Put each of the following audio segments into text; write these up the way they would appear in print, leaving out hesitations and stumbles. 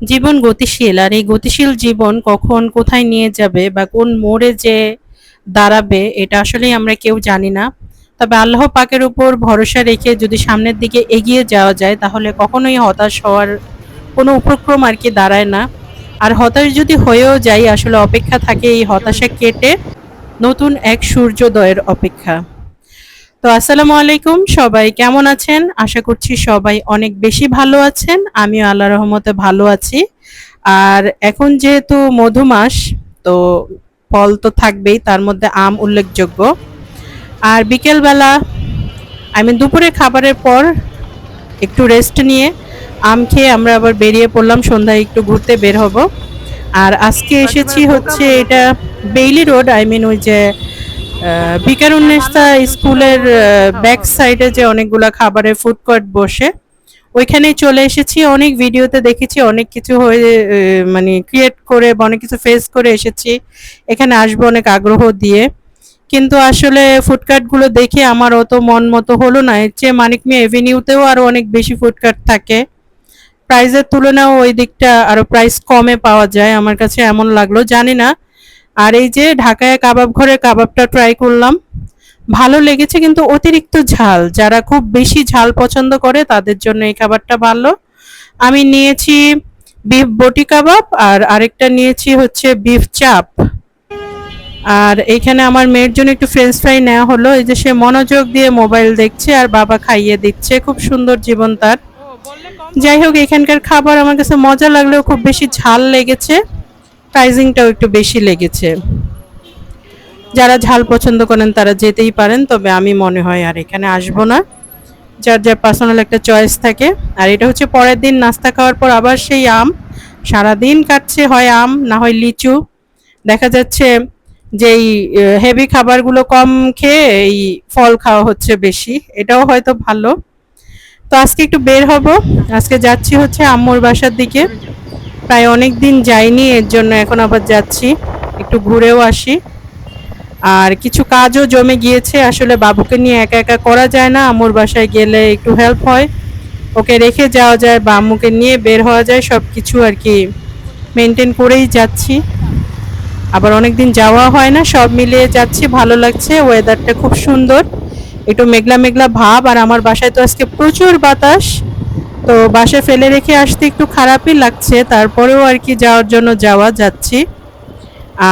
জীবন গতিশীল, আর এই গতিশীল জীবন কখন কোথায় নিয়ে যাবে বা কোন মোড়ে যে দাঁড়াবে এটা আসলেই আমরা কেউ জানি না। তবে আল্লাহ পাকের উপর ভরসা রেখে যদি সামনের দিকে এগিয়ে যাওয়া যায় তাহলে কখনোই হতাশ হওয়ার কোনো উপক্রম আর কি দাঁড়ায় না। আর হতাশ যদি হয়েও যাই আসলে অপেক্ষা থাকে এই হতাশা কেটে নতুন এক সূর্যোদয়ের অপেক্ষা। তো আসসালামু আলাইকুম, সবাই কেমন আছেন? আশা করছি সবাই অনেক বেশি ভালো আছেন। আমিও আল্লাহর রহমতে ভালো আছি। আর এখন যেহেতু মধু মাস, তো ফল তো থাকবেই, তার মধ্যে আম উল্লেখযোগ্য। আর বিকেলবেলা দুপুরে খাবারের পর একটু রেস্ট নিয়ে আম খেয়ে আমরা আবার বেরিয়ে পড়লাম, সন্ধ্যায় একটু ঘুরতে বের হব। আর আজকে এসেছি হচ্ছে এটা বেইলি রোড, ওই যে বিকারুন্নেসা স্কুলের ব্যাক সাইডে যে অনেকগুলা খাবারের ফুড কোর্ট বসে, ওইখানেই চলে এসেছি। অনেক ভিডিওতে দেখেছি অনেক কিছু হয়ে মানে ক্রিয়েট করে বা অনেক কিছু ফেস করে এসেছি, এখানে আসবো অনেক আগ্রহ দিয়ে। কিন্তু আসলে ফুডকার্ট গুলো দেখে আমার অত মন মতো হলো না। এর চেয়ে মানিক মিয়া এভিনিউতেও আরো অনেক বেশি ফুডকার্ট থাকে, প্রাইসের তুলনাও ওই দিকটা আরো প্রাইস কমে পাওয়া যায়, আমার কাছে এমন লাগলো, জানি না। আর এই যে ঢাকায় কাবাব ঘরে কাবাবটা ট্রাই করলাম, ভালো লেগেছে কিন্তু অতিরিক্ত ঝাল, যারা খুব বেশি ঝাল পছন্দ করে তাদের জন্য এই খাবারটা ভালো। আমি নিয়েছি বিফ বটি কাবাব, আর আরেকটা নিয়েছি হচ্ছে বিফ চাপ। আর এইখানে আমার মেয়ের জন্য একটু ফ্রেঞ্চ ফ্রাই নেওয়া হলো। এই যে সে মনোযোগ দিয়ে মোবাইল দেখছে আর বাবা খাইয়ে দিচ্ছে, খুব সুন্দর জীবন তার। যাই হোক, এখানকার খাবার আমার কাছে মজা লাগলেও খুব বেশি ঝাল লেগেছে, প্রাইজিংটাও একটু বেশি লেগেছে। যারা ঝাল পছন্দ করেন তারা যেতেই পারেন, তবে আমি মনে হয় আর এখানে আসবো না। যার যার পার্সোনাল একটা চয়েস থাকে। আর এটা হচ্ছে পরের দিন নাস্তা খাওয়ার পর আবার সেই আম, সারাদিন কাটছে, হয় আম না হয় লিচু। দেখা যাচ্ছে যে এই হেভি খাবারগুলো কম খেয়ে এই ফল খাওয়া হচ্ছে বেশি, এটাও হয়তো ভালো। তো আজকে একটু বের হব, আজকে যাচ্ছি হচ্ছে আম্মুর বাসার দিকে। প্রায় অনেক দিন যাইনি, এর জন্য এখন আবার যাচ্ছি, একটু ঘুরেও আসি। আর কিছু কাজও জমে গিয়েছে, আসলে বাবুকে নিয়ে একা একা করা যায় না, আম্মুর বাসায় গেলে একটু হেল্প হয়, ওকে রেখে যাওয়া যায় বা আম্মুকে নিয়ে বের হওয়া যায়, সব কিছু আর কি মেনটেন করেই যাচ্ছি। আবার অনেকদিন যাওয়া হয় না, সব মিলিয়ে যাচ্ছি, ভালো লাগছে, ওয়েদারটা খুব সুন্দর, একটু মেঘলা মেঘলা ভাব। আর আমার বাসায় তো আজকে প্রচুর বাতাস, তো বাসায় ফেলে রেখে আসতে একটু খারাপই লাগছে, তারপরেও আর কি যাওয়ার জন্য যাচ্ছি।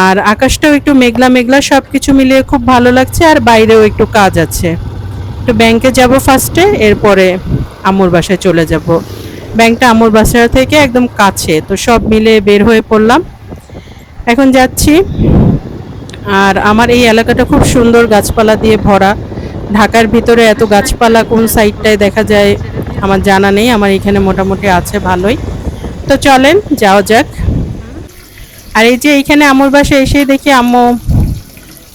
আর আকাশটাও একটু মেঘলা মেঘলা, সবকিছু মিলিয়ে খুব ভালো লাগছে। আর বাইরেও একটু কাজ আছে, একটু ব্যাংকে যাব ফার্স্টে, এরপরে আম্মুর বাসায় চলে যাব। ব্যাংকটা আম্মুর বাসা থেকে একদম কাছে, তো সব মিলে বের হয়ে পড়লাম, এখন যাচ্ছি। আর আমার এই এলাকাটা খুব সুন্দর, গাছপালা দিয়ে ভরা। ঢাকার ভিতরে এত গাছপালা কোন সাইডটায় দেখা যায় আমার জানা নেই, আমার এখানে মোটামুটি আছে ভালোই। তো চলেন যাওয়া যাক। আর এই যে এইখানে আম্মুর বাসায় এসেই দেখি আম্মু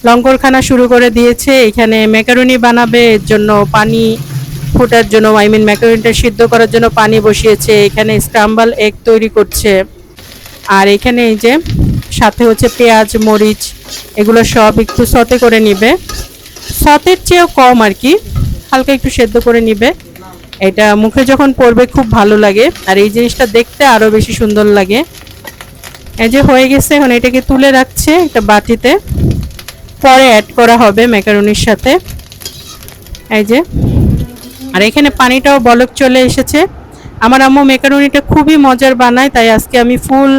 লঙ্গরখানা শুরু করে দিয়েছে, এখানে ম্যাকারনি বানাবে, এর জন্য পানি ফোটার জন্য, ম্যাকারনিটা সিদ্ধ করার জন্য পানি বসিয়েছে, এখানে স্ক্রাম্বল এগ তৈরি করছে। আর এখানে এই যে সাথে হচ্ছে পেঁয়াজ মরিচ, এগুলো সব একটু সতে করে নিবে, সতের চেয়েও কম আর কি, হালকা একটু সেদ্ধ করে নিবে। এটা মুখে যখন পড়বে খুব ভালো লাগে, আর এই জিনিসটা দেখতে আরো বেশি সুন্দর লাগে। এই যে হয়ে গেছে, এখন এটাকে তুলে রাখছে একটা বাটিতে, পরে অ্যাড করা হবে ম্যাকারনির সাথে। এই যে, আর এখানে পানিটাও বলক চলে এসেছে। আমার আম্মু ম্যাকারনিটা খুবই মজার বানায়, তাই আজকে আমি ফুল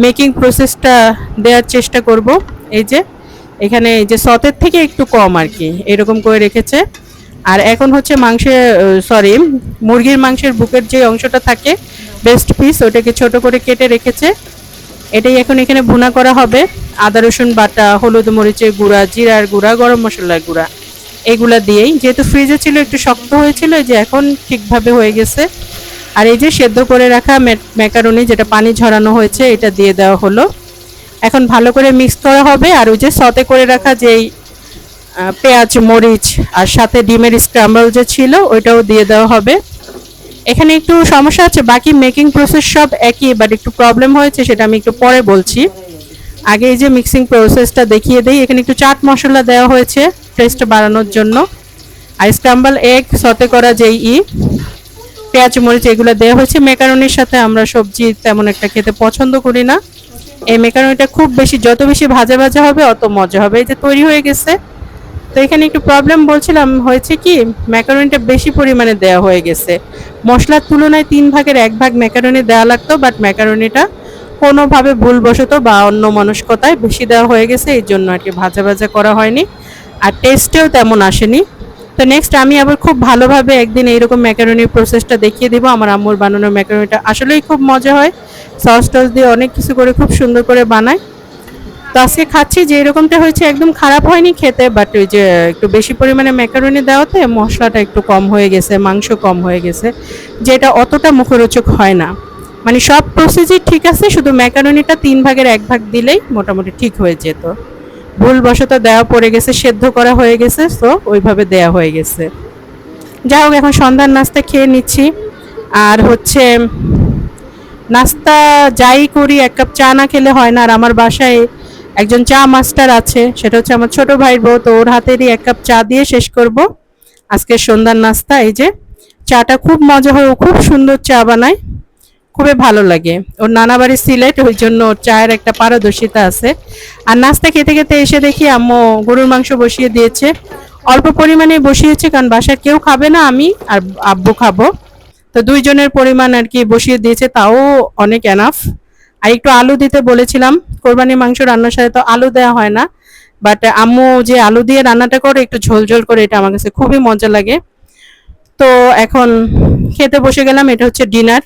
মেকিং প্রসেসটা দেওয়ার চেষ্টা করব। এই যে এখানে এই যে সতের থেকে একটু কম আর কি এরকম করে রেখেছে। আর এখন হচ্ছে মুরগির মাংসের বুকের যে অংশটা থাকে, বেস্ট পিস, ওটাকে ছোট করে কেটে রেখেছে। এটাই এখন এখানে ভুনা করা হবে, আদা রসুন বাটা, হলুদ মরিচের গুঁড়া, জিরার গুঁড়া, গরম মশলার গুঁড়া, এগুলা দিয়েই, যেহেতু ফ্রিজে ছিল একটু শক্ত হয়েছিল, যে এখন ঠিকভাবে হয়ে গেছে। আর এই যে সেদ্ধ করে রাখা ম্যাকারনি, যেটা পানি ঝরানো হয়েছে, এটা দিয়ে দেওয়া হলো। এখন ভালো করে মিক্স করা হবে। আর ওই যে সতে করে রাখা যেই পেঁয়াজ মরিচ আর সাথে ডিমের স্ক্র্যাম্বল যে ছিল, ওইটাও দিয়ে দেওয়া হবে। এখানে একটু সমস্যা আছে, বাকি মেকিং প্রসেস সব একই, বাট একটু প্রবলেম হয়েছে, সেটা আমি একটু পরে বলছি। আগে এই যে মিক্সিং প্রসেসটা দেখিয়ে দেই। এখানে একটু চাট মশলা দেওয়া হয়েছে টেস্ট বাড়ানোর জন্য, আর স্ক্র্যাম্বল এগ সতে করা যেই পেঁয়াজ মরিচ এগুলো দেওয়া হয়েছে। ম্যাকারনির সাথে আমরা সবজি তেমন একটা খেতে পছন্দ করি না। এই ম্যাকারনিটা খুব বেশি, যত বেশি ভাজা ভাজা হবে অত মজা হবে। এই যে তৈরি হয়ে গেছে। তো এখানে একটু প্রবলেম বলছিলাম, হয়েছে কি ম্যাকারনিটা বেশি পরিমাণে দেওয়া হয়ে গেছে। মশলার তুলনায় 3 ভাগের 1 ভাগ ম্যাকারনি দেওয়া লাগতো, বাট ম্যাকারনিটা কোনোভাবে ভুলবশত বা অন্য মনস্কতায় বেশি দেওয়া হয়ে গেছে, এই জন্য আর কি ভাজা ভাজা করা হয়নি, আর টেস্টেও তেমন আসেনি। তো নেক্সট আমি আবার খুব ভালোভাবে একদিন এইরকম ম্যাকারনির প্রসেসটা দেখিয়ে দিব। আমার আম্মুর বানানো ম্যাকারনিটা আসলেই খুব মজা হয়, সস টস দিয়ে অনেক কিছু করে খুব সুন্দর করে বানায়। তো আজকে খাচ্ছি যে এরকমটা হয়েছে, একদম খারাপ হয়নি খেতে, বাট ওই যে একটু বেশি পরিমাণে ম্যাকারনি দেওয়াতে মশলাটা একটু কম হয়ে গেছে, মাংস কম হয়ে গেছে, যেটা অতটা মুখরোচক হয় না। মানে সব প্রসেসই ঠিক আছে, শুধু ম্যাকারনিটা 3 ভাগের 1 ভাগ দিলেই মোটামুটি ঠিক হয়ে যেত। ভুলবশত দেওয়া পড়ে গেছে, সেদ্ধ করা হয়ে গেছে, তো ওইভাবে দেয়া হয়ে গেছে। যাই হোক, এখন সন্ধ্যার নাস্তা খেয়ে নিচ্ছি। আর হচ্ছে নাস্তা যাই করি 1 কাপ চা না খেলে হয় না। আর আমার বাসায় একজন চা মাস্টার আছে, সেটা হচ্ছে আমার ছোট ভাইয়ের বউ। তো ওর হাতেরই 1 কাপ চা দিয়ে শেষ করব আজকে সন্ধ্যার নাস্তা। এই যে চাটা খুব মজা হয়, ও খুব সুন্দর চা বানায়, খুবই ভালো লাগে। ওর নানা বাড়ি সিলেট, ওই জন্য ওর চায়ের একটা পারদর্শিতা আছে। আর নাস্তা খেতে খেতে এসে দেখি আম্মু গরুর মাংস বসিয়ে দিয়েছে। অল্প পরিমাণে বসিয়েছে, কারণ বাসার কেউ খাবে না, আমি আর আব্বু খাবো। তো 2 জনের পরিমাণ আর কি বসিয়ে দিয়েছে, তাও অনেক এনাফ। আর একটু আলু দিতে বলেছিলাম, কোরবানির মাংস রান্নার সাথে তো আলু দেওয়া হয় না, বাট আম্মু যে আলু দিয়ে রান্নাটা করে একটু ঝোল ঝোল করে, এটা আমার কাছে খুবই মজা লাগে। তো এখন খেতে বসে গেলাম। এটা হচ্ছে ডিনার।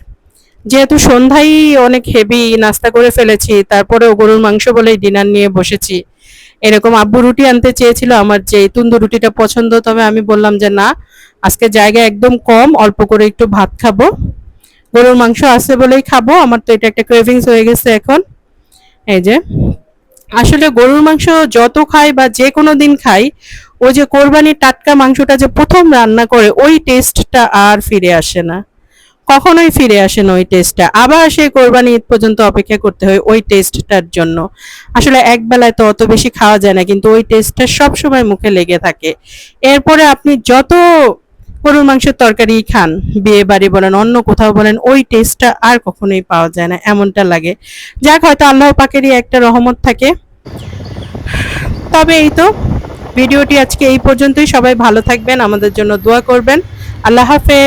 যেহেতু সন্ধ্যায় অনেক হেভি নাস্তা করে ফেলেছি, তারপরেও গরুর মাংস বলেই ডিনার নিয়ে বসেছি। এরকম আব্বু রুটি আনতে চেয়েছিল, আমার যে তুন্দুর রুটিটা পছন্দ, তবে আমি বললাম যে না, আজকে জায়গা একদম কম, অল্প করে একটু ভাত খাবো, গরুর মাংস আছে বলেই খাবো। আমার তো এটা একটা ক্রেভিংস হয়ে গেছে এখন। এই যে আসলে গরুর মাংস যত খাই বা যে কোনো দিন খাই, ওই যে কোরবানির টাটকা মাংসটা যে প্রথম রান্না করে ওই টেস্টটা আর ফিরে আসে না, কখনোই ফিরে আসে না ওই টেস্টটা। আবার সেই কোরবানি ঈদ পর্যন্ত অপেক্ষা করতে হয় ওই টেস্টটার জন্য। আসলে এক বেলায় তো অত বেশি খাওয়া যায় না, কিন্তু ওই টেস্টটা সব সময় মুখে লেগে থাকে। এরপরে আপনি যত গরুর মাংসের তরকারি খান, বিয়ে বাড়ি বলেন অন্য কোথাও বলেন, ওই টেস্টটা আর কখনোই পাওয়া যায় না, এমনটা লাগে। যাক, হয়তো আল্লাহ পাকেরই একটা রহমত থাকে। তবে এই তো, ভিডিওটি আজকে এই পর্যন্তই। সবাই ভালো থাকবেন, আমাদের জন্য দোয়া করবেন। আল্লাহ হাফেজ।